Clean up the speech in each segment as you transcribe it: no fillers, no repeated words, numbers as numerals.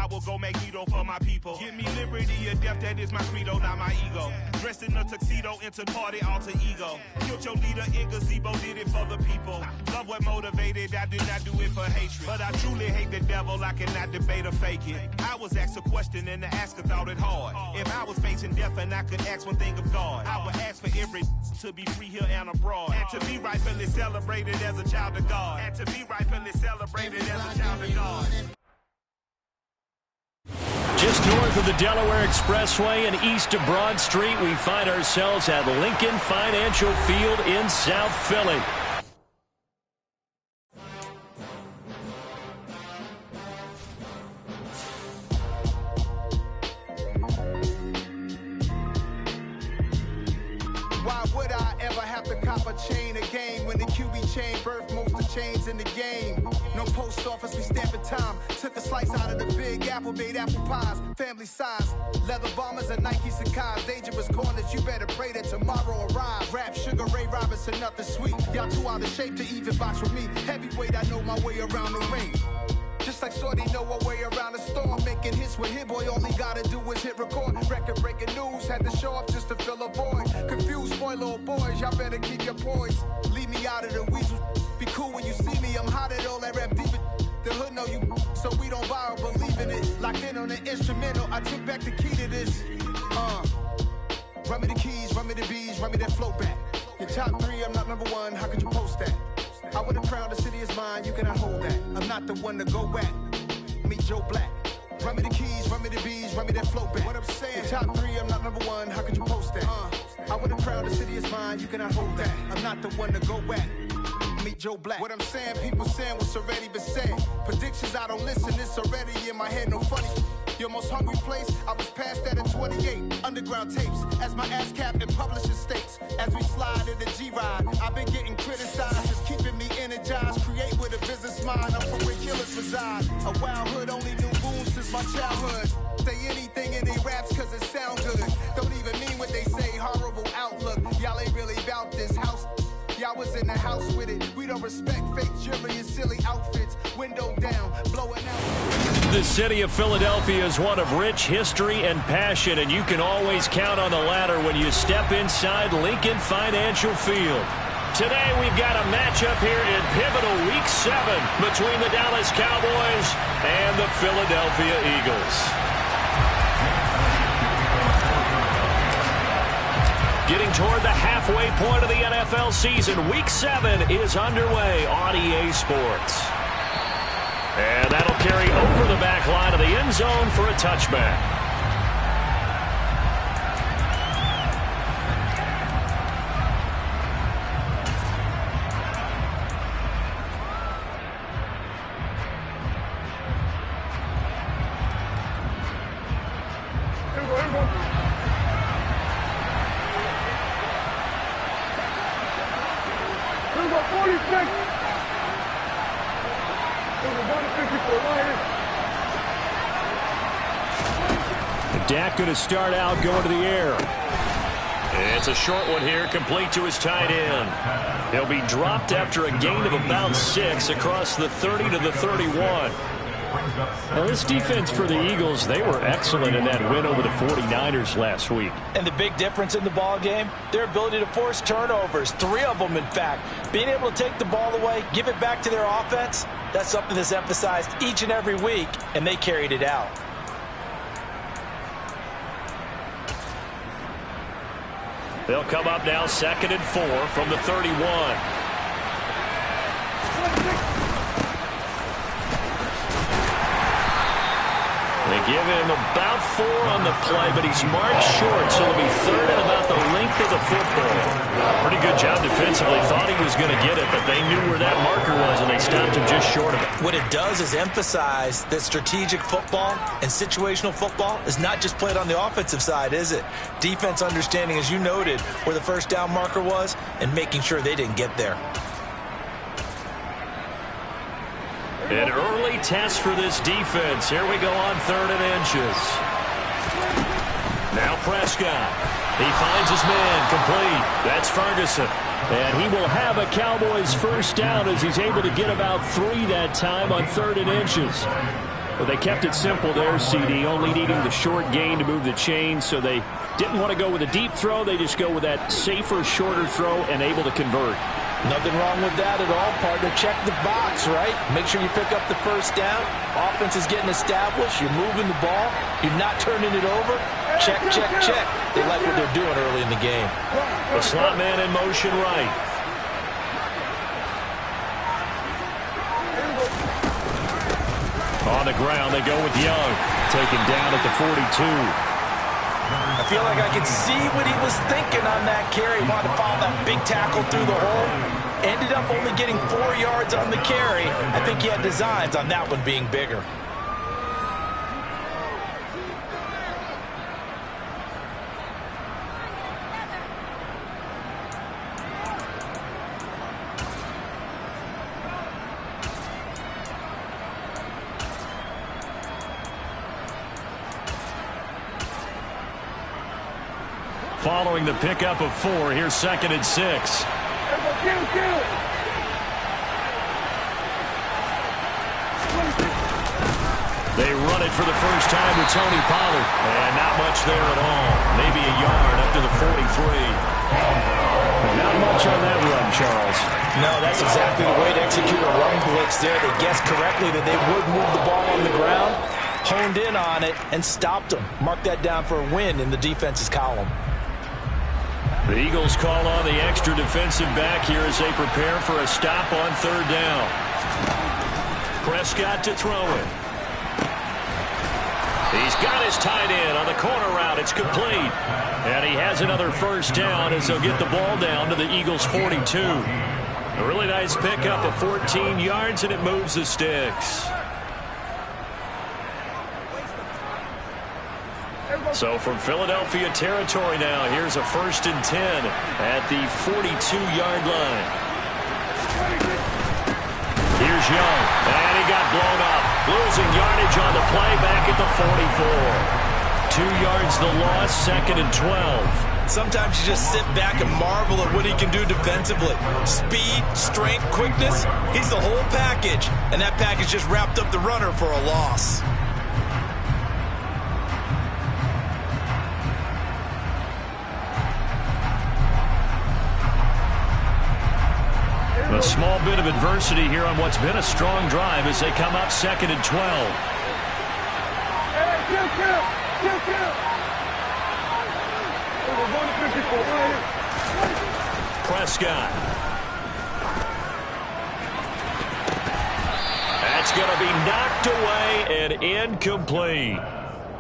I will go Magneto for my people. Give me liberty or death, that is my credo, not my ego. Dressed in a tuxedo, entered party, alter ego. Killed your leader in gazebo, did it for the people. Love what motivated, I did not do it for hatred. But I truly hate the devil, I cannot debate or fake it. I was asked a question and the asker thought it hard. If I was facing death and I could ask one thing of God, I would ask for every to be free here and abroad. And to be rightfully celebrated as a child of God. And to be rightfully celebrated as a child of God. Just north of the Delaware Expressway and east of Broad Street, we find ourselves at Lincoln Financial Field in South Philly. Why would I ever have to cop a chain again when the QB chain birthed most of the chains in the game? No post office, we stamping time. Took a slice out of the big apple, made apple pies. Family size, leather bombers and Nike Sacai's. Dangerous corners, you better pray that tomorrow arrives. Rap, Sugar Ray Robinson, nothing sweet. Y'all too out of shape to even box with me. Heavyweight, I know my way around the ring. Just like Shorty know a way around the storm. Making hits with Hit Boy, all he gotta do is hit record. Record breaking news, had to show up just to fill a void. Confused boy, little boys, y'all better keep your poise. Leave me out of the weasel. Be cool when you see me, I'm hot at all that rap deep. The hood know you, so we don't borrow, believe in it. Locked in on the instrumental, I took back the key to this. Run me the keys, run me the bees, run me that flow back. Your top three, I'm not number one, how could you post that? I would have crowned the city is mine, you cannot hold that. I'm not the one to go back. Meet Joe Black. Run me the keys, run me the bees, run me that flow back. What I'm saying, your top three, I'm not number one, how could you post that? I would have crowned the city is mine, you cannot hold that. I'm not the one to go back. Meet Joe Black. What I'm saying, people saying what's already been said. Predictions, I don't listen, it's already in my head, no funny. Your most hungry place, I was past that at 28. Underground tapes, as my ass cap in publishing states. As we slide in the G-Ride, I've been getting criticized, it's keeping me energized. Create with a business mind, I'm from where killers reside. A wild hood, only knew boons since my childhood. Say anything in they raps cause it sound good. Don't even mean what they say, horrible outlook. Y'all ain't really about this house. Y'all was in the house with it. We don't respect fake jewelry and silly outfits. Window down, blowing out. The city of Philadelphia is one of rich history and passion, and you can always count on the latter when you step inside Lincoln Financial Field. Today we've got a matchup here in pivotal Week 7 between the Dallas Cowboys and the Philadelphia Eagles. Getting toward the halfway point of the NFL season, Week 7 is underway on EA Sports. And that'll carry over the back line of the end zone for a touchback. Dak going to start out going to the air. It's a short one here, complete to his tight end. He'll be dropped after a gain of about 6 across the 30 to the 31. Now, this defense for the Eagles, they were excellent in that win over the 49ers last week. And the big difference in the ball game, their ability to force turnovers, 3 of them, in fact. Being able to take the ball away, give it back to their offense, that's something that's emphasized each and every week, and they carried it out. They'll come up now 2nd and 4 from the 31. They give him about 4 on the play, but he's marked short, so it'll be 3rd and about the length of the football. Pretty good job defensively. Thought he was going to get it, but they knew where that marker was, and they stopped him just short of it. What it does is emphasize that strategic football and situational football is not just played on the offensive side, is it? Defense understanding, as you noted, where the first down marker was and making sure they didn't get there. An early test for this defense. Here we go on 3rd and inches. Now Prescott. He finds his man complete. That's Ferguson. And he will have a Cowboys first down as he's able to get about 3 that time on 3rd and inches. Well, they kept it simple there, CD, only needing the short gain to move the chain, so they didn't want to go with a deep throw. They just go with that safer, shorter throw and able to convert. Nothing wrong with that at all, partner. Check the box, right? Make sure you pick up the first down. Offense is getting established. You're moving the ball. You're not turning it over. Check, check, check. They like what they're doing early in the game. The slot man in motion right. On the ground, they go with Young. Taken down at the 42. I feel like I could see what he was thinking on that carry. Wanted to follow that big tackle through the hole. Ended up only getting 4 yards on the carry. I think he had designs on that one being bigger. Following the pickup of 4, here's 2nd and 6. They run it for the first time with Tony Pollard. And not much there at all. Maybe a yard up to the 43. Not much on that run, Charles. No, that's exactly the way to execute a run blitz there. They guessed correctly that they would move the ball on the ground, honed in on it, and stopped them. Mark that down for a win in the defense's column. The Eagles call on the extra defensive back here as they prepare for a stop on 3rd down. Prescott to throw it. He's got his tight end on the corner route. It's complete. And he has another first down as they'll get the ball down to the Eagles' 42. A really nice pickup of 14 yards, and it moves the sticks. So from Philadelphia territory now, here's a 1st and 10 at the 42-yard line. Here's Young, and he got blown up. Losing yardage on the play back at the 44. 2 yards the loss, 2nd and 12. Sometimes you just sit back and marvel at what he can do defensively. Speed, strength, quickness, he's the whole package. And that package just wrapped up the runner for a loss. A small bit of adversity here on what's been a strong drive as they come up 2nd and 12. Prescott. That's going to be knocked away and incomplete.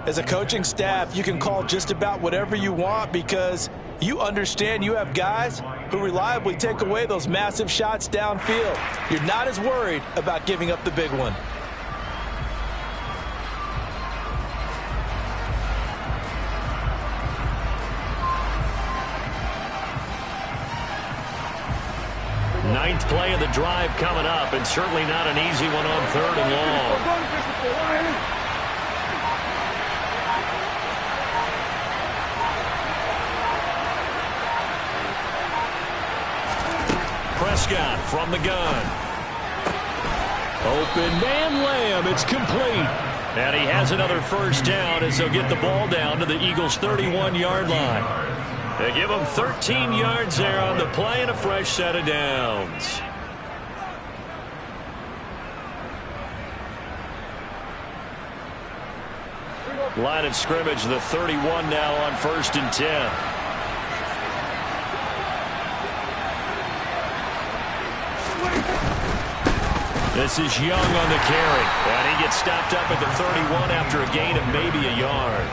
As a coaching staff, you can call just about whatever you want because you understand you have guys who reliably take away those massive shots downfield. You're not as worried about giving up the big one. Ninth play of the drive coming up, and certainly not an easy one on 3rd and long. Prescott from the gun. Open man Lamb. It's complete. And he has another first down as they'll get the ball down to the Eagles' 31-yard line. They give him 13 yards there on the play and a fresh set of downs. Line of scrimmage, the 31 now on 1st and 10. This is Young on the carry. And he gets stopped up at the 31 after a gain of maybe a yard.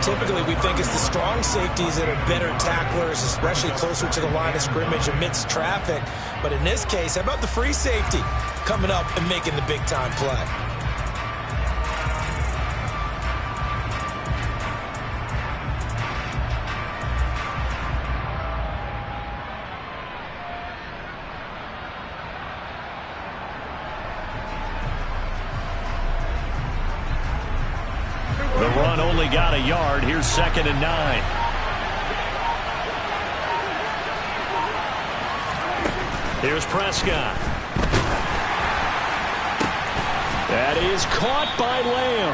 Typically, we think it's the strong safeties that are better tacklers, especially closer to the line of scrimmage amidst traffic. But in this case, how about the free safety coming up and making the big-time play? The run only got a yard. Here's 2nd and 9. Here's Prescott. That is caught by Lamb.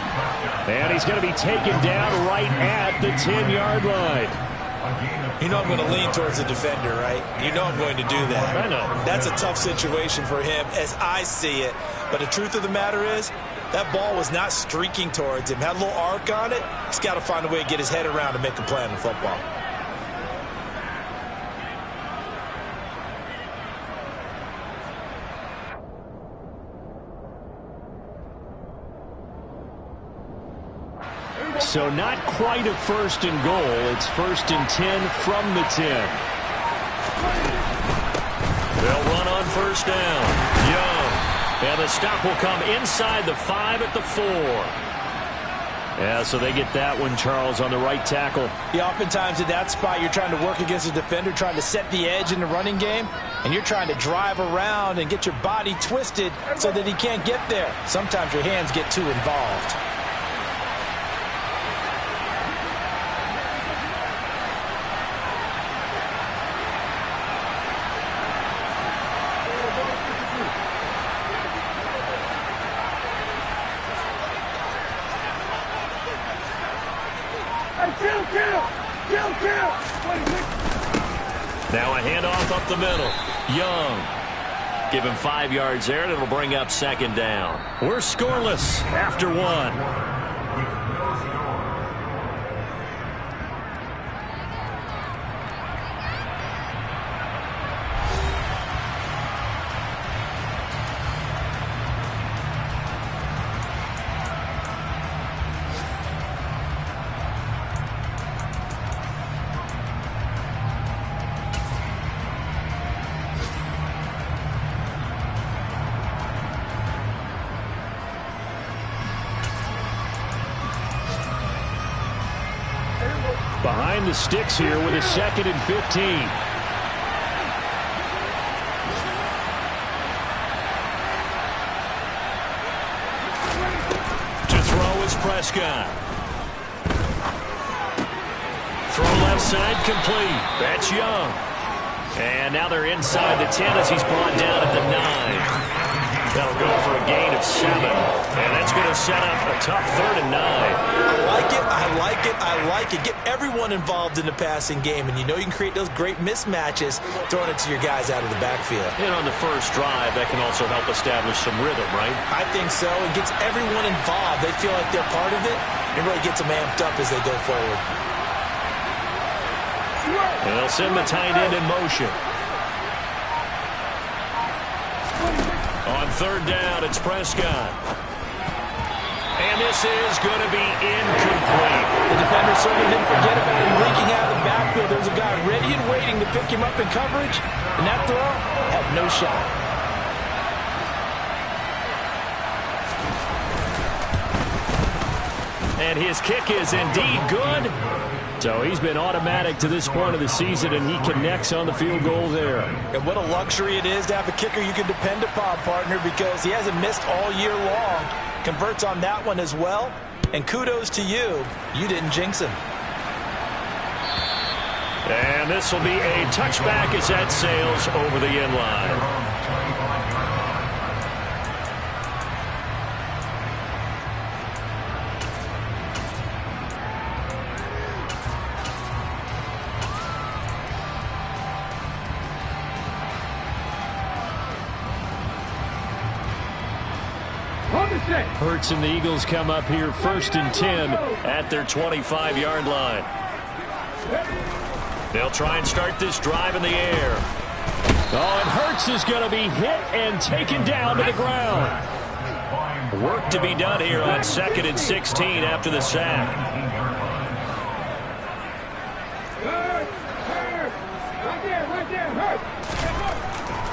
And he's going to be taken down right at the 10-yard line. You know I'm going to lean towards the defender, right? You know I'm going to do that. I know. That's a tough situation for him as I see it. But the truth of the matter is, that ball was not streaking towards him. Had a little arc on it. He's got to find a way to get his head around and make a play in football. So not quite a first and goal. It's 1st and 10 from the 10. They'll run on first down. Young. And the stop will come inside the 5 at the 4. Yeah, so they get that one, Charles, on the right tackle. Yeah, oftentimes at that spot, you're trying to work against a defender, trying to set the edge in the running game, and you're trying to drive around and get your body twisted so that he can't get there. Sometimes your hands get too involved. Now a handoff up the middle. Young. Give him 5 yards there, and it'll bring up 2nd down. We're scoreless after 1. Behind the sticks here with a 2nd and 15. To throw is Prescott. Throw left side complete. That's Young. And now they're inside the 10 as he's brought down at the 9. That'll go for a gain of 7. And that's going to set up a tough 3rd and 9. I like it. I like it. I like it. Get everyone involved in the passing game. And you know you can create those great mismatches throwing it to your guys out of the backfield. And on the first drive, that can also help establish some rhythm, right? I think so. It gets everyone involved. They feel like they're part of it. It really gets them amped up as they go forward. And they'll send the tight end in motion. On 3rd down, it's Prescott. And this is going to be incomplete. The defender certainly didn't forget about him leaking out of the backfield. There was a guy ready and waiting to pick him up in coverage, and that throw had no shot. And his kick is indeed good. So he's been automatic to this point of the season, and he connects on the field goal there. And what a luxury it is to have a kicker you can depend upon, partner, because he hasn't missed all year long. Converts on that one as well. And kudos to you. You didn't jinx him. And this will be a touchback as that sails over the end line. Hurts and the Eagles come up here 1st and 10 at their 25-yard line. They'll try and start this drive in the air. Oh, and Hurts is going to be hit and taken down to the ground. Work to be done here on 2nd and 16 after the sack.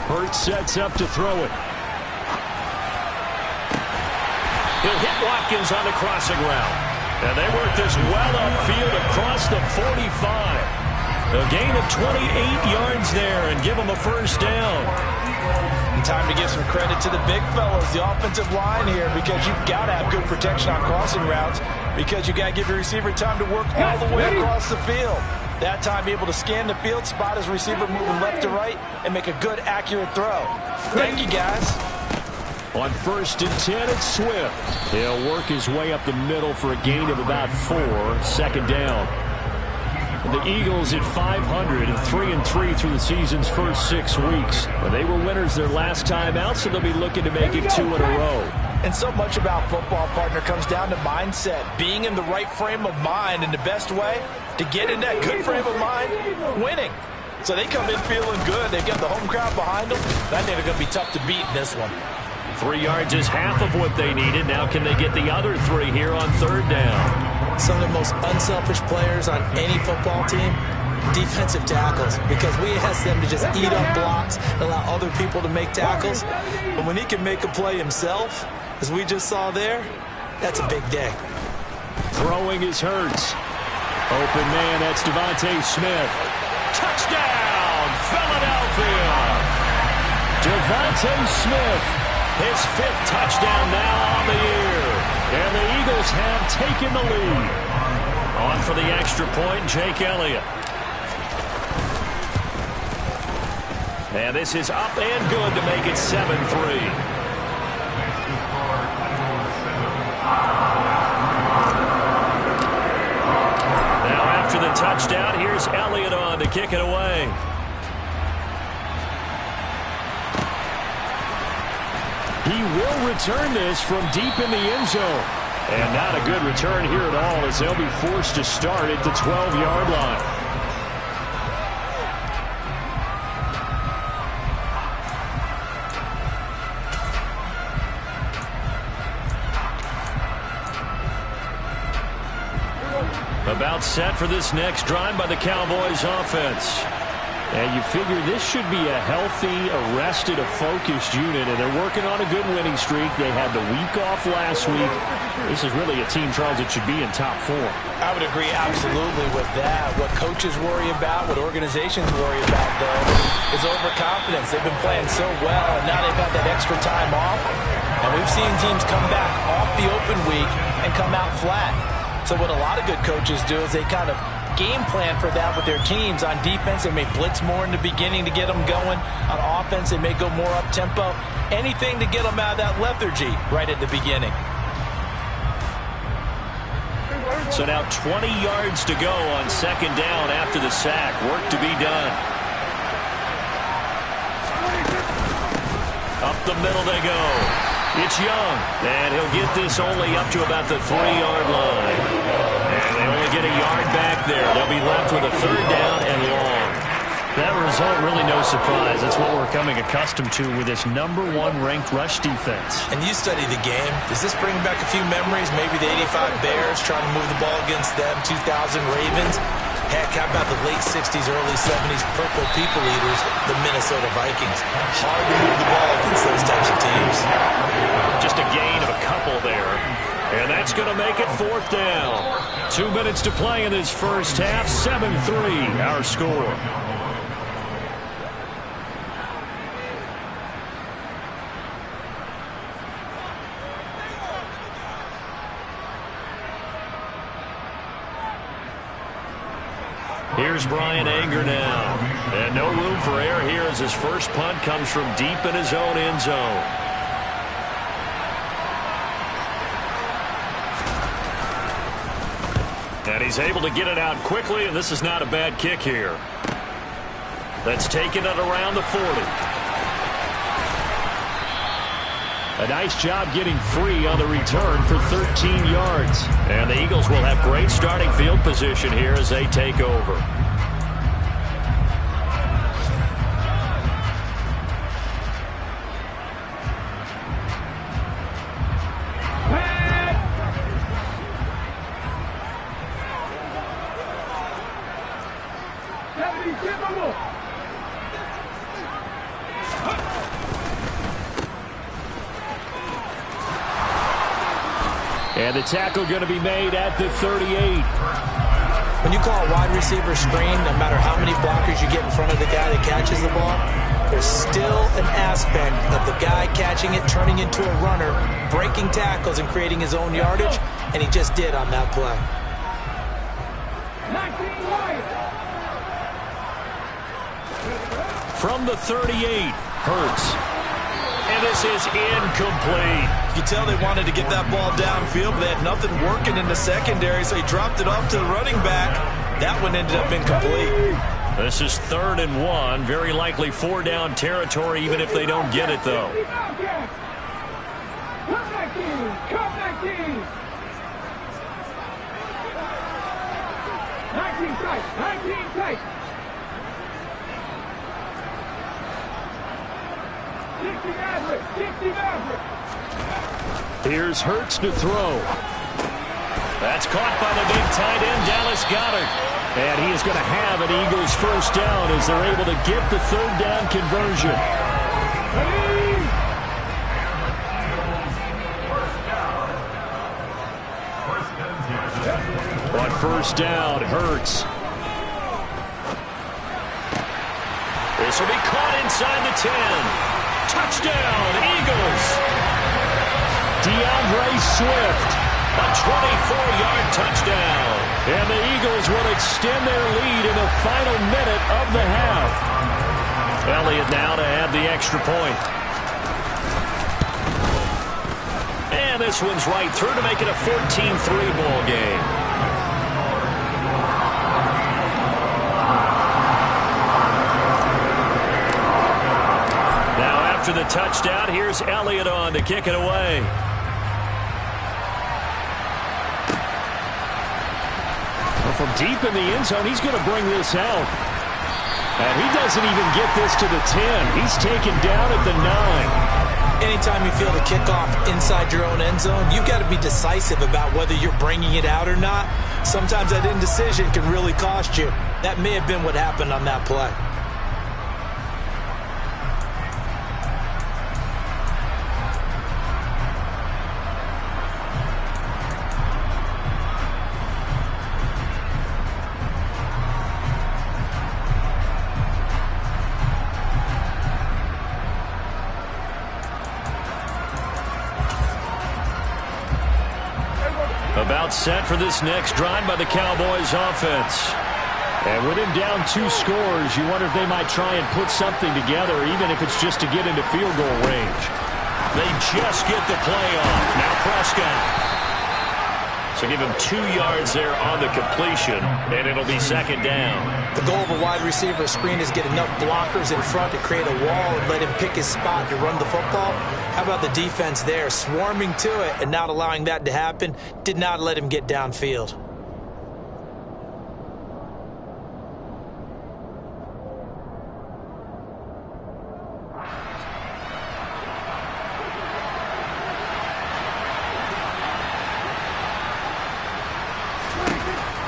Hurts sets up to throw it. He'll hit Watkins on the crossing route. And they work this well upfield across the 45. A gain of 28 yards there and give them a 1st down. And time to give some credit to the big fellas, the offensive line here, because you've got to have good protection on crossing routes, because you've got to give your receiver time to work all the way across the field. That time be able to scan the field, spot his receiver moving left to right, and make a good, accurate throw. Thank you, guys. On 1st and 10, it's Swift. He'll work his way up the middle for a gain of about 4. 2nd down. The Eagles at 500 and 3-3 through the season's first 6 weeks. Well, they were winners their last time out, so they'll be looking to make it 2 in a row. And so much about football, partner, comes down to mindset. Being in the right frame of mind, and the best way to get in that good frame of mind, winning. So they come in feeling good. They've got the home crowd behind them. I think they're going to be tough to beat in this one. 3 yards is half of what they needed. Now can they get the other 3 here on 3rd down? Some of the most unselfish players on any football team, defensive tackles, because we ask them to just eat up blocks, allow other people to make tackles. But when he can make a play himself, as we just saw there, that's a big day. Throwing is Hurts. Open man, that's Devontae Smith. Touchdown, Philadelphia! Devontae Smith, his 5th touchdown now on the year. And the Eagles have taken the lead. On for the extra point, Jake Elliott. And this is up and good to make it 7-3. Now after the touchdown, here's Elliott on to kick it away. He will return this from deep in the end zone. And not a good return here at all, as they'll be forced to start at the 12-yard line. About set for this next drive by the Cowboys offense. And you figure this should be a healthy, arrested, a focused unit, and they're working on a good winning streak. They had the week off last week. This is really a team, Charles, that should be in top 4. I would agree absolutely with that. What coaches worry about, what organizations worry about, though, is overconfidence. They've been playing so well, and now they've had that extra time off. And we've seen teams come back off the open week and come out flat. So what a lot of good coaches do is they kind of game plan for that with their teams. On defense, they may blitz more in the beginning to get them going. On offense, they may go more up-tempo. Anything to get them out of that lethargy right at the beginning. So now 20 yards to go on 2nd down after the sack. Work to be done. Up the middle they go. It's Young, and he'll get this only up to about the 3-yard line. And they only get a yard back there. They'll be left with a 3rd down and long. That result, really no surprise. That's what we're coming accustomed to with this #1 ranked rush defense. And you study the game. Does this bring back a few memories? Maybe the 85 Bears trying to move the ball against them, 2000 Ravens. Heck, how about the late 60s, early 70s Purple People Eaters, the Minnesota Vikings? Hard to move the ball against those types of teams. Just a gain of a couple there. And that's going to make it 4th down. 2 minutes to play in this first half. 7-3, our score. Here's Brian Anger now. And no room for error here as his first punt comes from deep in his own end zone. And he's able to get it out quickly, and this is not a bad kick here. That's taken it around the 40. A nice job getting free on the return for 13 yards. And the Eagles will have great starting field position here as they take over. And the tackle going to be made at the 38. When you call a wide receiver screen, no matter how many blockers you get in front of the guy that catches the ball, there's still an aspect of the guy catching it, turning into a runner, breaking tackles and creating his own yardage, and he just did on that play. From the 38, Hurts. And this is incomplete. You can tell they wanted to get that ball downfield, but they had nothing working in the secondary, so he dropped it off to the running back. That one ended up incomplete. This is 3rd and 1. Very likely 4-down territory, even if they don't get it, though. Come back in! Come back in! 19 tight! 19 tight! 60 Maverick! 60 Maverick! Here's Hurts to throw. That's caught by the big tight end, Dallas Goedert. And he is going to have an Eagles first down as they're able to get the 3rd down conversion. On first down, Hurts. This will be caught inside the 10. Touchdown, Eagles. DeAndre Swift, a 24-yard touchdown. And the Eagles will extend their lead in the final minute of the half. Elliott now to add the extra point. And this one's right through to make it a 14-3 ball game. Now after the touchdown, here's Elliott on to kick it away. From deep in the end zone, he's going to bring this out. And he doesn't even get this to the 10. He's taken down at the 9. Anytime you feel the kickoff inside your own end zone, you've got to be decisive about whether you're bringing it out or not. Sometimes that indecision can really cost you. That may have been what happened on that play. About set for this next drive by the Cowboys offense. And with him down 2 scores, you wonder if they might try and put something together, even if it's just to get into field goal range. They just get the play off. Now Prescott. So give him 2 yards there on the completion, and it'll be 2nd down. The goal of a wide receiver screen is get enough blockers in front to create a wall and let him pick his spot to run the football. How about the defense there, swarming to it and not allowing that to happen? Did not let him get downfield.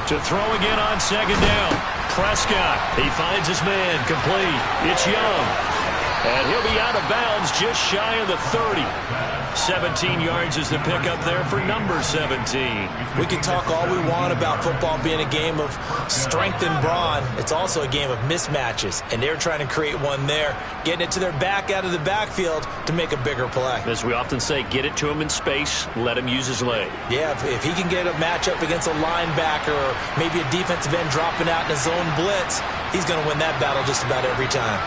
To throw again on 2nd down. Prescott, he finds his man, complete. It's Young. And he'll be out of bounds just shy of the 30. 17 yards is the pickup there for number 17. We can talk all we want about football being a game of strength and brawn. It's also a game of mismatches, and they're trying to create one there, getting it to their back out of the backfield to make a bigger play. As we often say, get it to him in space, let him use his leg. Yeah, if he can get a matchup against a linebacker or maybe a defensive end dropping out in a zone blitz, he's going to win that battle just about every time.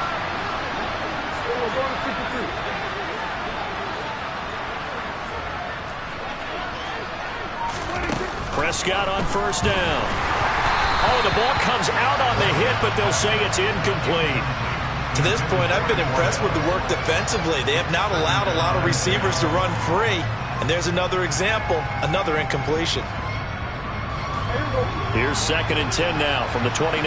Prescott on first down. Oh, the ball comes out on the hit, but they'll say it's incomplete. To this point, I've been impressed with the work defensively. They have not allowed a lot of receivers to run free. And there's another example, another incompletion. Here's 2nd and 10 now from the 29.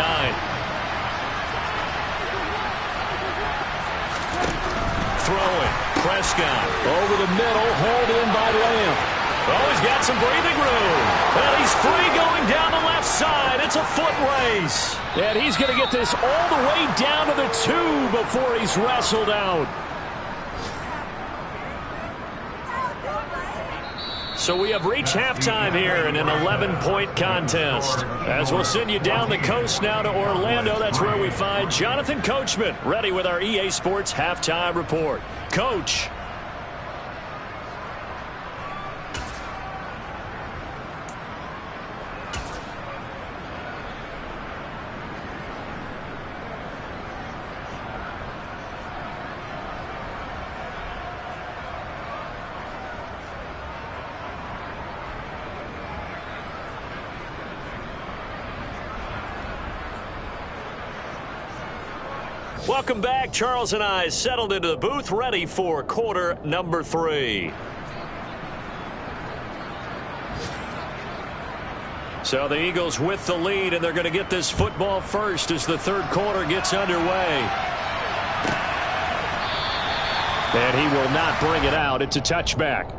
Throwing. Prescott over the middle, hauled in by Lamb. Oh, he's got some breathing room. Well, he's free going down the left side. It's a foot race. And he's going to get this all the way down to the 2 before he's wrestled out. So we have reached halftime here in an 11-point contest. As we'll send you down the coast now to Orlando, that's where we find Jonathan Coachman, ready with our EA Sports Halftime Report. Coach. Welcome back. Charles and I settled into the booth, ready for quarter number 3. So the Eagles with the lead, and they're going to get this football first as the third quarter gets underway. And he will not bring it out. It's a touchback.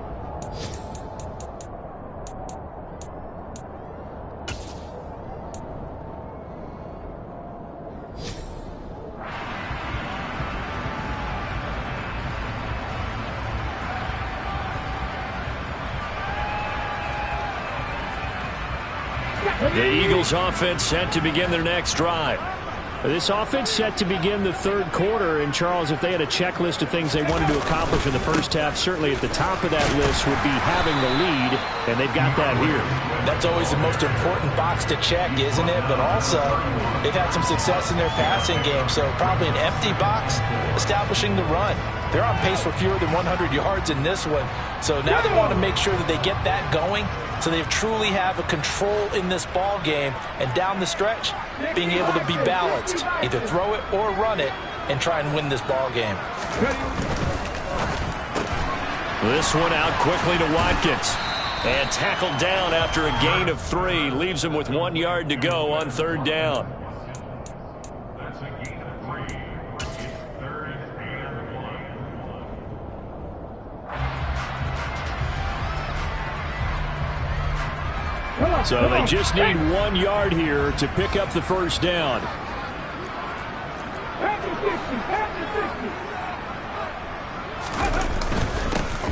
The Eagles offense set to begin their next drive. This offense set to begin the third quarter. And, Charles, if they had a checklist of things they wanted to accomplish in the first half, certainly at the top of that list would be having the lead, and they've got that here. That's always the most important box to check, isn't it? But also, they've had some success in their passing game, so probably an empty box establishing the run. They're on pace for fewer than 100 yards in this one, so now they want to make sure that they get that going so they truly have a control in this ball game, and down the stretch, being able to be balanced, either throw it or run it, and try and win this ball game. This one out quickly to Watkins. And tackled down after a gain of 3. Leaves him with 1 yard to go on third down. So they just need 1 yard here to pick up the first down.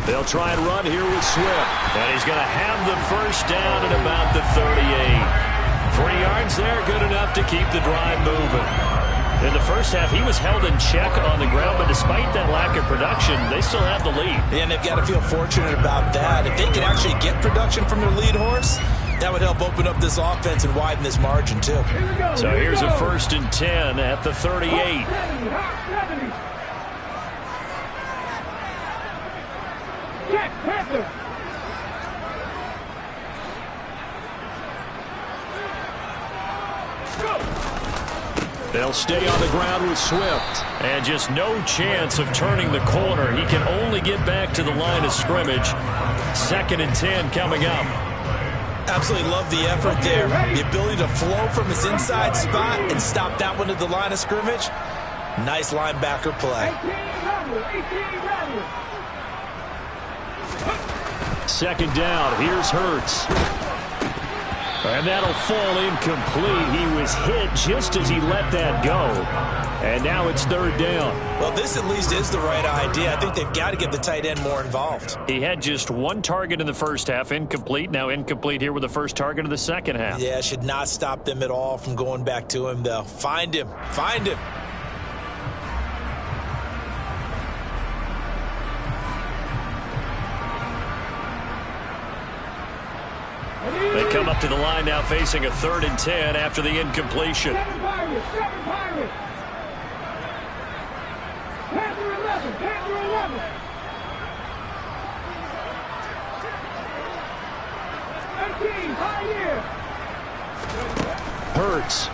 They'll try and run here with Swift. And he's going to have the first down at about the 38. 3 yards there, good enough to keep the drive moving. In the first half, he was held in check on the ground, but despite that lack of production, they still have the lead. And they've got to feel fortunate about that. If they can actually get production from their lead horse, that would help open up this offense and widen this margin, too. So here's a 1st and 10 at the 38. They'll stay on the ground with Swift. And just no chance of turning the corner. He can only get back to the line of scrimmage. 2nd and 10 coming up. Absolutely love the effort there. The ability to flow from his inside spot and stop that one at the line of scrimmage. Nice linebacker play. 2nd down. Here's Hurts. And that'll fall incomplete. He was hit just as he let that go. And now it's 3rd down. Well, this at least is the right idea. I think they've got to get the tight end more involved. He had just 1 target in the first half, incomplete. Now incomplete here with the first target of the second half. Yeah, should not stop them at all from going back to him, though. Find him. Find him. They come up to the line now facing a 3rd and 10 after the incompletion. 7 Pirates. Panther 11. Panther 11. 18. Pioneer. Hurts.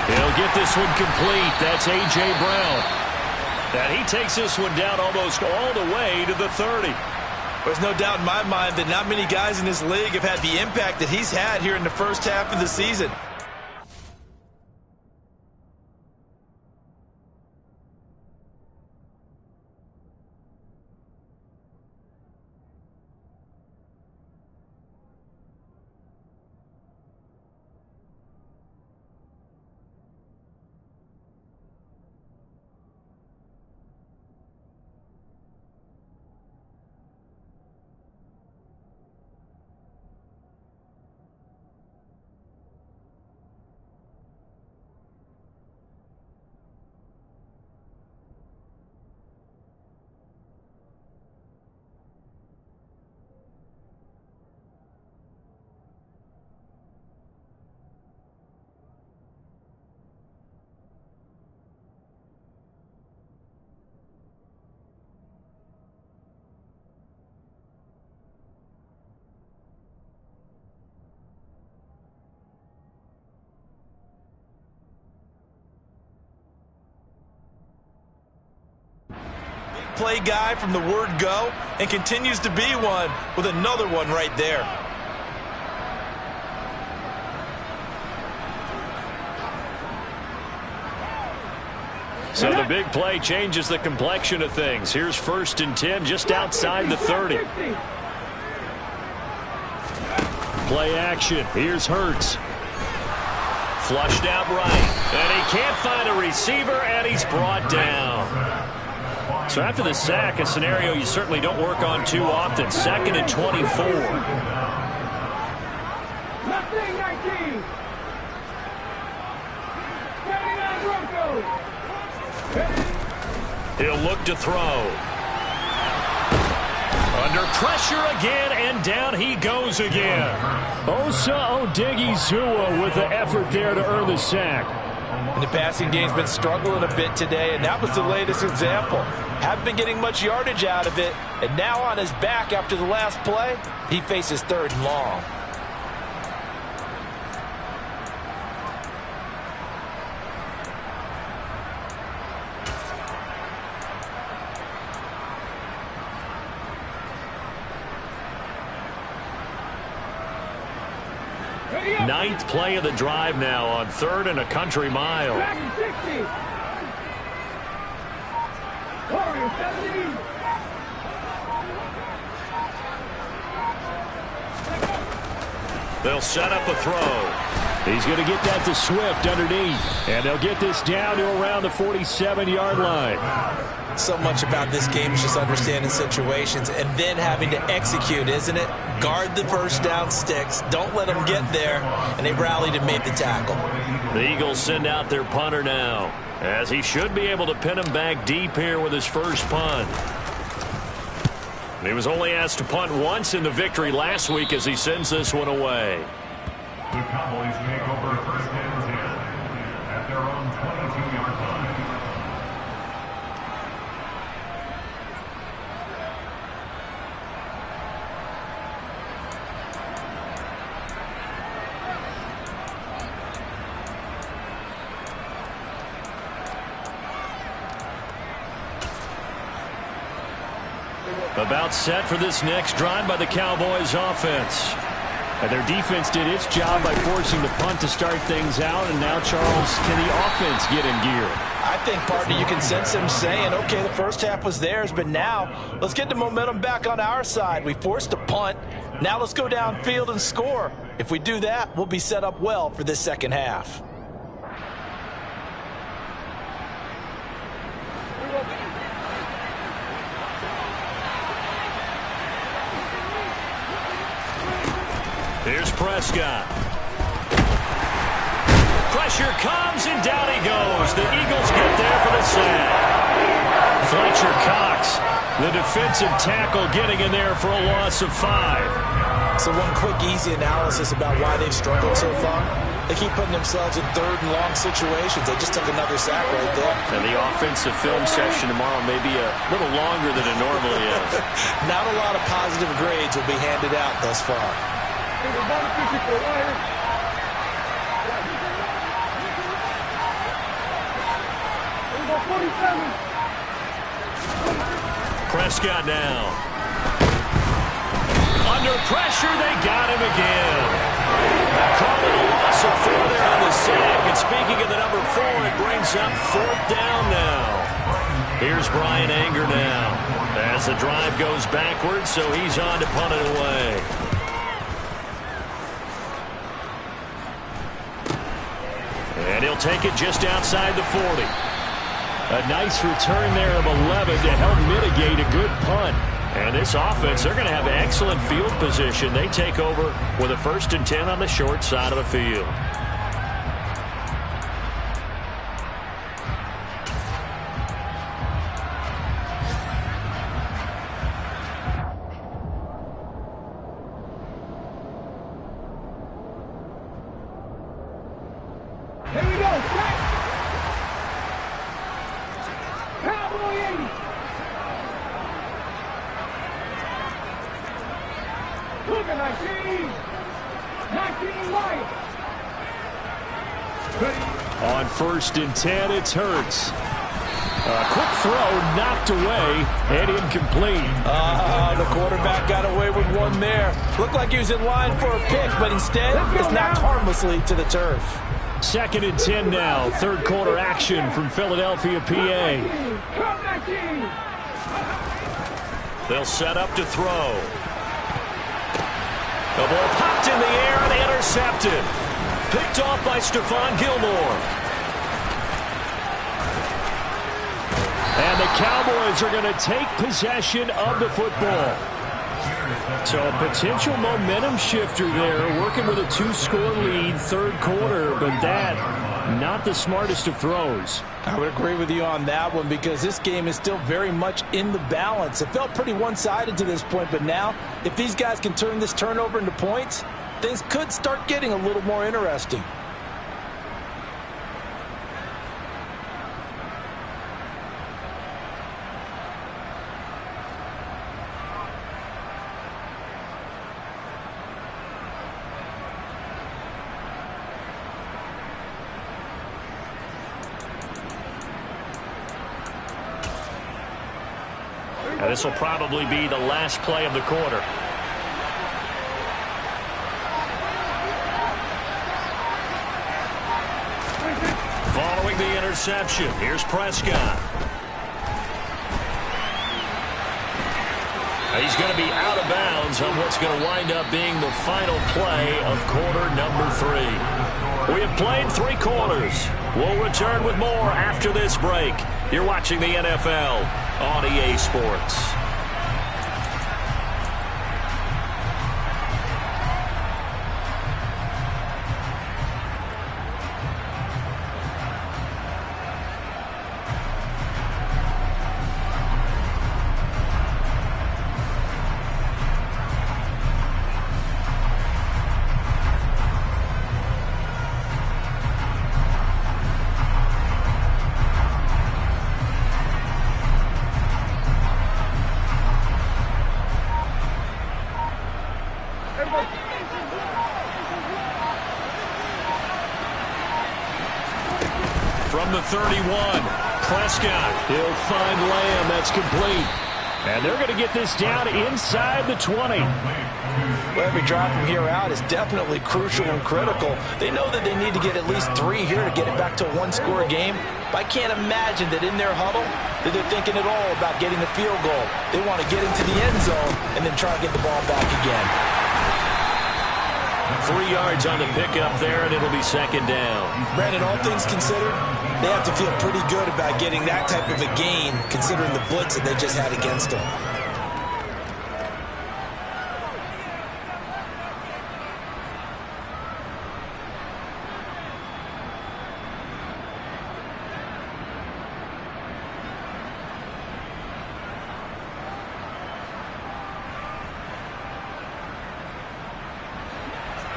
He'll get this one complete. That's A.J. Brown. And he takes this one down almost all the way to the 30. There's no doubt in my mind that not many guys in this league have had the impact that he's had here in the first half of the season. play guy from the word go and continues to be one with another one right there. So the big play changes the complexion of things. Here's 1st and 10 just outside the 30. Play action. Here's Hurts. Flushed out right. And he can't find a receiver, and he's brought down. So after the sack, a scenario you certainly don't work on too often. 2nd and 24. 19. 39 Broncos. He'll look to throw. Under pressure again, and down he goes again. Osa Odighizuwa with the effort there to earn the sack. And the passing game's been struggling a bit today, and that was the latest example. Haven't been getting much yardage out of it, and now on his back after the last play, he faces 3rd and long. Ninth play of the drive now on 3rd and a country mile. They'll set up a throw. He's going to get that to Swift underneath. And they'll get this down to around the 47-yard line. So much about this game is just understanding situations and then having to execute, isn't it? Guard the first down sticks. Don't let them get there. And they rallied and made the tackle. The Eagles send out their punter now, as he should be able to pin him back deep here with his first punt. He was only asked to punt once in the victory last week as he sends this one away. The Cowboys take over 1st and 10 at their own 22-yard line. About set for this next drive by the Cowboys offense. And their defense did its job by forcing the punt to start things out. And now, Charles, can the offense get in gear? I think, partner, you can sense them saying, okay, the first half was theirs, but now let's get the momentum back on our side. We forced a punt. Now let's go downfield and score. If we do that, we'll be set up well for this second half. Here's Prescott. Pressure comes, and down he goes. The Eagles get there for the sack. Fletcher Cox, the defensive tackle, getting in there for a loss of 5. So one quick, easy analysis about why they've struggled so far. They keep putting themselves in 3rd and long situations. They just took another sack right there. And the offensive film session tomorrow may be a little longer than it normally is. Not a lot of positive grades will be handed out thus far. Prescott now. Under pressure, they got him again. Calling a loss of 4 there on the sack. And speaking of the number 4, it brings up 4th down now. Here's Brian Anger now. As the drive goes backwards, so he's on to punt it away. And he'll take it just outside the 40. A nice return there of 11 to help mitigate a good punt. And this offense, they're going to have excellent field position. They take over with a 1st and 10 on the short side of the field. Here we go, set. Cowboy 80. Look at 19. 19 White. On 1st and 10, it's Hurts. Quick throw knocked away and incomplete. The quarterback got away with one there. Looked like he was in line for a pick, but instead it's knocked harmlessly to the turf. 2nd and 10 now. Third quarter action from Philadelphia, PA. They'll set up to throw. The ball popped in the air and intercepted. Picked off by Stephon Gilmore. And the Cowboys are going to take possession of the football. So a potential momentum shifter there, working with a 2-score lead, third quarter, but that, not the smartest of throws. I would agree with you on that one because this game is still very much in the balance. It felt pretty one-sided to this point, but now, if these guys can turn this turnover into points, things could start getting a little more interesting. And this will probably be the last play of the quarter. Following the interception, here's Prescott. He's going to be out of bounds on what's going to wind up being the final play of quarter number 3. We have played 3 quarters. We'll return with more after this break. You're watching the NFL on EA Sports. From the 31, Prescott. He'll find Lamb. That's complete. And they're going to get this down inside the 20. Well, every drive from here out is definitely crucial and critical. They know that they need to get at least 3 here to get it back to a 1-score game. But I can't imagine that in their huddle that they're thinking at all about getting the field goal. They want to get into the end zone and then try to get the ball back again. 3 yards on the pickup there, and it'll be 2nd down. Brandon, all things considered, they have to feel pretty good about getting that type of a gain, considering the blitz that they just had against them.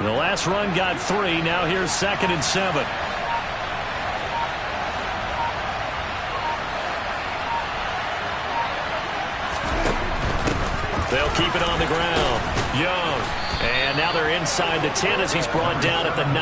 The last run got 3. Now here's 2nd and 7. They'll keep it on the ground. Young. And now they're inside the 10 as he's brought down at the 9.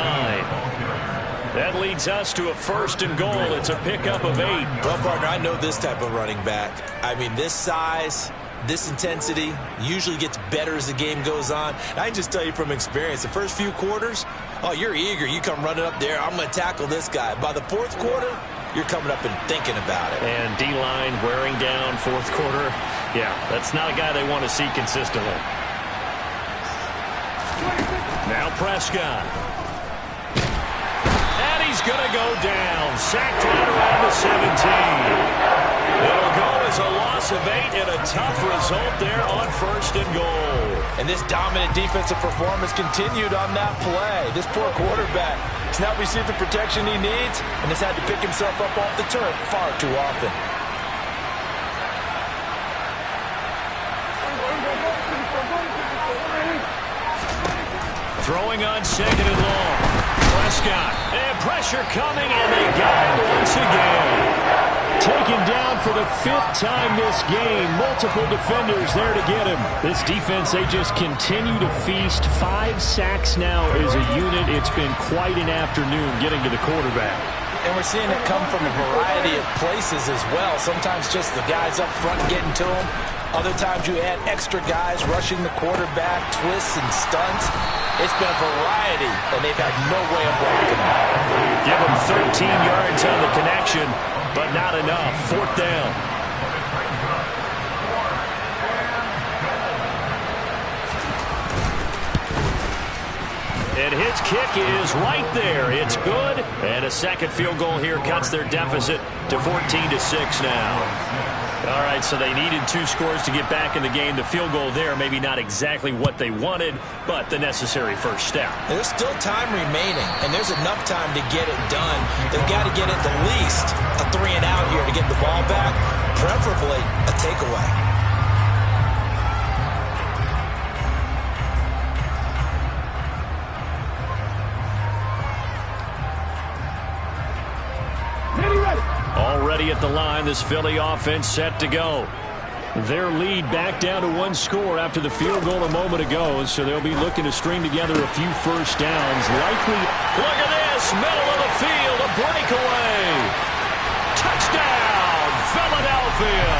That leads us to a 1st and goal. It's a pickup of 8. Well, partner, I know this type of running back. I mean, this size, this intensity usually gets better as the game goes on. And I can just tell you from experience, the first few quarters, oh, you're eager. You come running up there. I'm going to tackle this guy. By the 4th quarter, you're coming up and thinking about it. And D-line wearing down 4th quarter. Yeah, that's not a guy they want to see consistently. Now Prescott. And he's going to go down. Sacked right around the 17. It'll go as a loss of 8 and a tough result there on 1st and goal. And this dominant defensive performance continued on that play. This poor quarterback has not received the protection he needs and has had to pick himself up off the turf far too often. Throwing on 2nd and long. Prescott. And pressure coming, and they got him once again. Taken down for the 5th time this game. Multiple defenders there to get him. This defense, they just continue to feast. 5 sacks now as a unit. It's been quite an afternoon getting to the quarterback. And we're seeing it come from a variety of places as well. Sometimes just the guys up front getting to them. Other times you add extra guys rushing the quarterback, twists and stunts. It's been a variety, and they've had no way of blocking it. Give them 13 yards on the connection, but not enough. 4th down. And his kick is right there. It's good. And a second field goal here cuts their deficit to 14-6 now. All right, so they needed 2 scores to get back in the game. The field goal there, maybe not exactly what they wanted, but the necessary first step. There's still time remaining, and there's enough time to get it done. They've got to get at the least a 3-and-out here to get the ball back, preferably a takeaway. Already at the line, this Philly offense set to go. Their lead back down to 1 score after the field goal a moment ago, so they'll be looking to string together a few first downs. Likely, look at this, middle of the field, a breakaway. Touchdown, Philadelphia.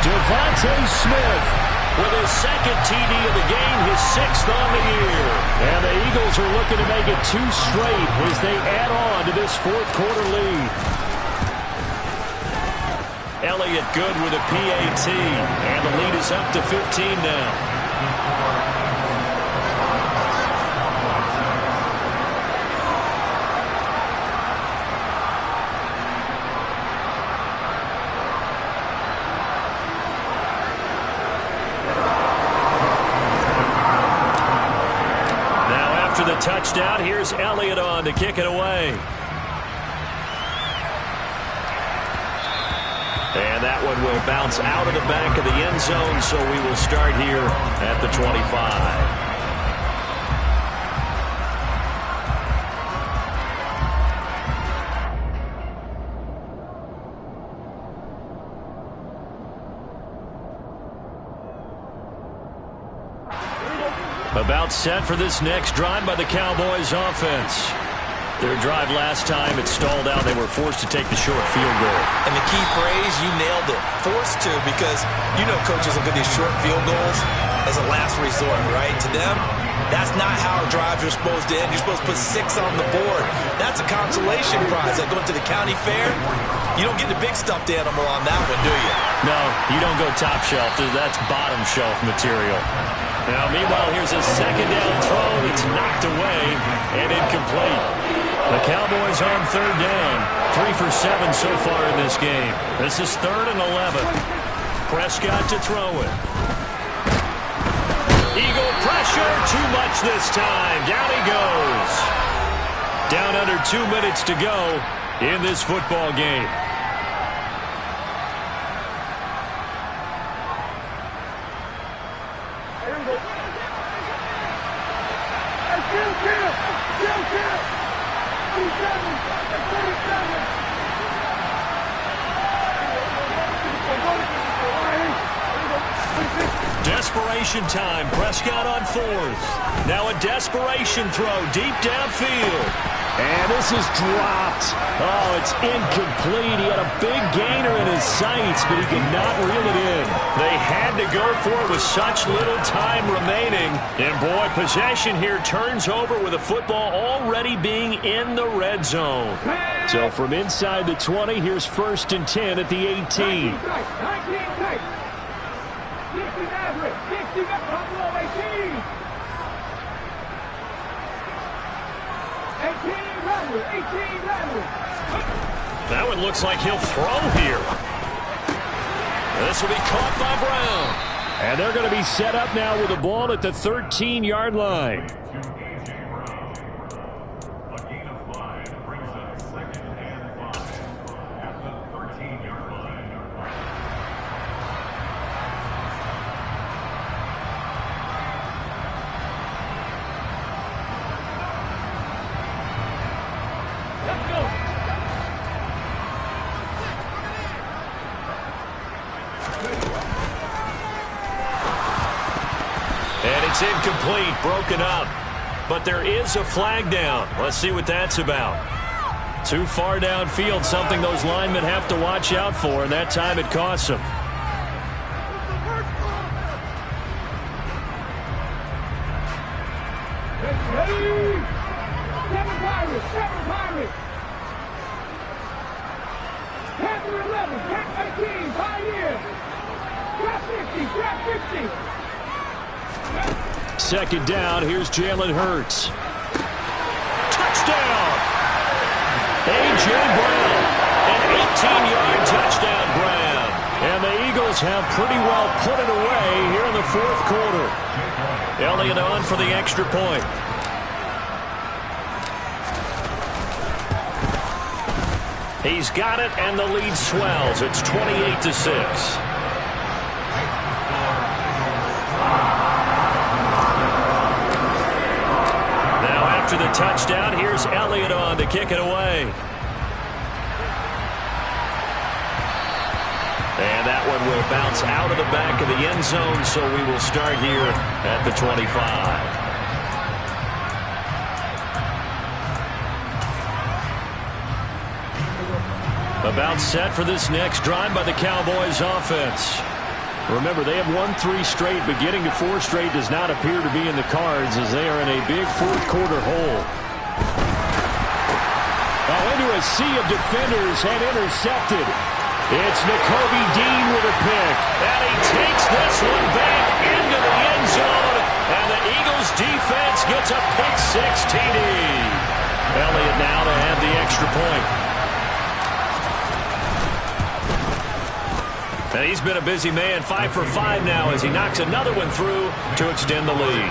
Devontae Smith with his 2nd TD of the game, his 6th on the year. And the Eagles are looking to make it 2 straight as they add on to this 4th quarter lead. Elliott good with a PAT, and the lead is up to 15 now. Now after the touchdown, here's Elliott on to kick it away. And that one will bounce out of the back of the end zone, so we will start here at the 25. About set for this next drive by the Cowboys offense. Their drive last time, it stalled out. They were forced to take the short field goal. And the key phrase, you nailed it. Forced to, because you know coaches look at these short field goals as a last resort, right? To them, that's not how drives are supposed to end. You're supposed to put 6 on the board. That's a consolation prize. Like going to the county fair, you don't get the big stuffed animal on that one, do you? No, you don't go top shelf. That's bottom shelf material. Now, meanwhile, here's a 2nd down throw. It's knocked away and incomplete. The Cowboys on 3rd down. 3 for 7 so far in this game. This is 3rd and 11. Prescott to throw it. Eagle pressure. Too much this time. Down he goes. Down under 2 minutes to go in this football game. Desperation time. Prescott on 4th. Now a desperation throw deep downfield. And this is dropped. Oh, it's incomplete. He had a big gainer in his sights, but he could not reel it in. They had to go for it with such little time remaining. And boy, possession here turns over with the football already being in the red zone. So from inside the 20, here's 1st and 10 at the 18. That one looks like he'll throw here. This will be caught by Brown. And they're going to be set up now with the ball at the 13-yard line. It's incomplete, broken up. But there is a flag down. Let's see what that's about. Too far downfield, something those linemen have to watch out for, and that time it costs them. Ready? 7 Pirates, 7 Pirates. Panther 11, Cat 18, Pioneer. Trap 50, Trap 50. Second down, here's Jalen Hurts. Touchdown! A.J. Brown, an 18-yard touchdown grab. And the Eagles have pretty well put it away here in the fourth quarter. Elliott on for the extra point. He's got it, and the lead swells. It's 28-6. After the touchdown, here's Elliott on to kick it away. And that one will bounce out of the back of the end zone, so we will start here at the 25. About set for this next drive by the Cowboys offense. Remember, they have won 3 straight, but getting to 4 straight does not appear to be in the cards as they are in a big fourth quarter hole. Now into a sea of defenders and intercepted. It's Nakobe Dean with a pick. And he takes this one back into the end zone. And the Eagles defense gets a pick-6 TD. Elliott now to have the extra point. And he's been a busy man, 5 for 5 now as he knocks another one through to extend the lead.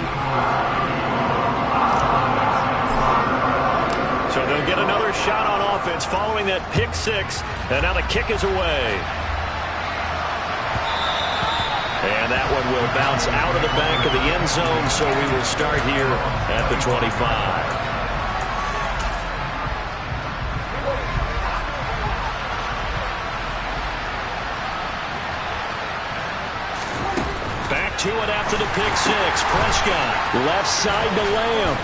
So they'll get another shot on offense following that pick-6, and now the kick is away. And that one will bounce out of the back of the end zone, so we will start here at the 25. To it after the pick-6. Prescott left side to Lamb.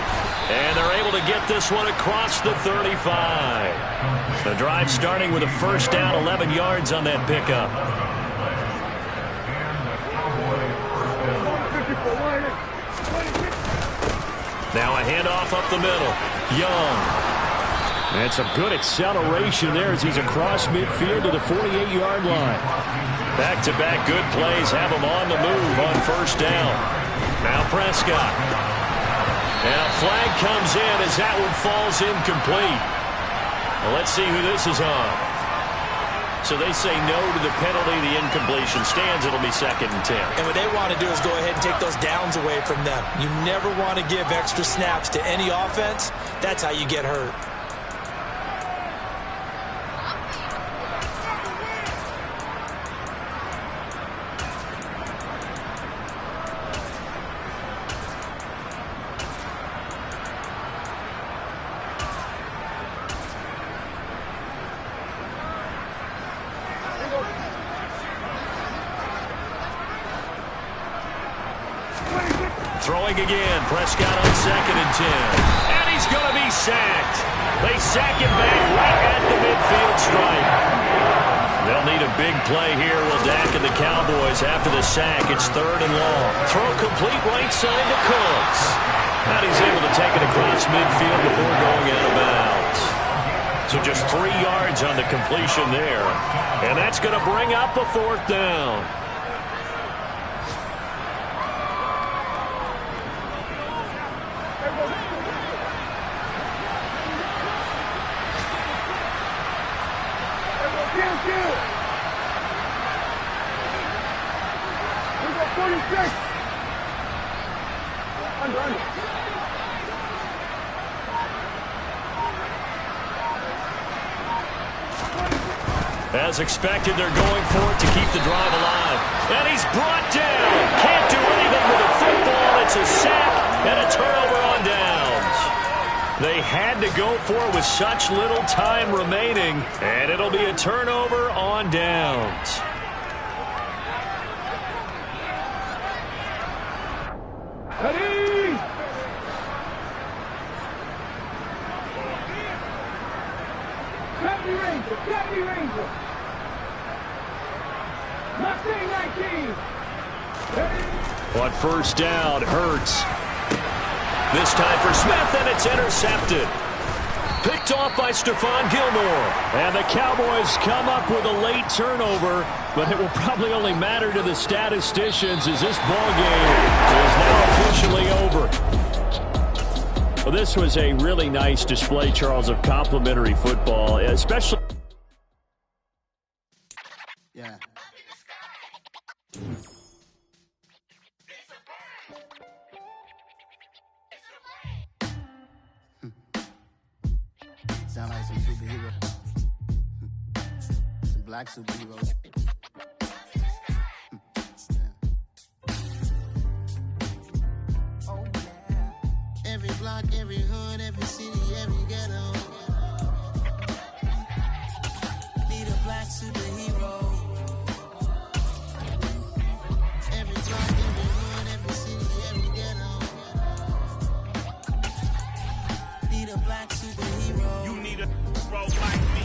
And they're able to get this one across the 35. The drive starting with a first down, 11 yards on that pickup. Now a handoff up the middle. Young. And some good acceleration there as he's across midfield to the 48-yard line. Back-to-back good plays have him on the move on first down. Now Prescott. And a flag comes in as that one falls incomplete. Well, let's see who this is on. So they say no to the penalty. The incompletion stands. It'll be 2nd and 10. And what they want to do is go ahead and take those downs away from them. You never want to give extra snaps to any offense. That's how you get hurt. Throwing again. Prescott on 2nd and 10. And he's going to be sacked. They sack him back right at the midfield stripe. They'll need a big play here. Will Dak and the Cowboys after the sack. It's 3rd and long. Throw complete right side to Cooks. And he's able to take it across midfield before going out of bounds. So just 3 yards on the completion there. And that's going to bring up a 4th down. As expected, they're going for it to keep the drive alive. And he's brought down. Can't do anything with a football. It's a sack and a turnover on downs. They had to go for it with such little time remaining. And it'll be a turnover on downs. Ready? On first down, Hurts. This time for Smith, and it's intercepted. Picked off by Stephon Gilmore. And the Cowboys come up with a late turnover, but it will probably only matter to the statisticians as this ballgame is now officially over. Well, this was a really nice display, Charles, of complimentary football, especially. Yeah. Sound like some superheroes. Some black superheroes. Oh, yeah. Every block, every hood, every city, every ghetto. Need a black superhero. Every block, every hood, every city, every ghetto. Need a black superhero. You need a bro like me.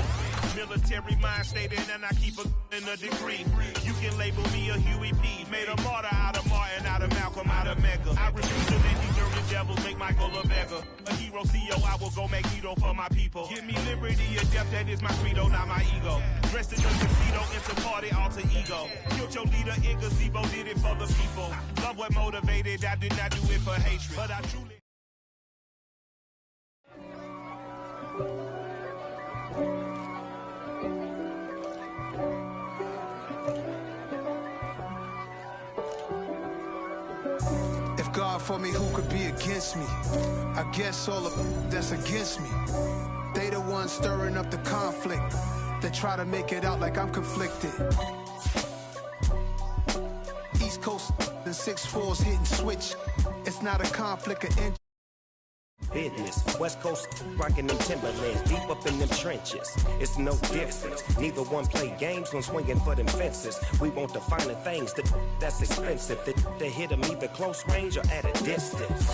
Military mind stated, and I keep in a degree. You can label me a Huey P. Made a martyr out of Martin, out of Malcolm, out of Mega. I refuse to let these dirty devils make Michael a beggar. A hero CEO, I will go Magneto for my people. Give me liberty or death, that is my credo, not my ego. Dressed in a tuxedo, into party alter ego. Killed your leader in gazebo, did it for the people. Love what motivated, I did not do it for hatred. But I truly... God for me, who could be against me? I guess all of them that's against me. They the ones stirring up the conflict. They try to make it out like I'm conflicted. East Coast and 6'4's hitting switch. It's not a conflict of interest. Business, West Coast rocking them Timberlands, deep up in them trenches. It's no difference. Neither one play games when swinging for them fences. We want the finer things that's expensive. That hit them either close range or at a distance.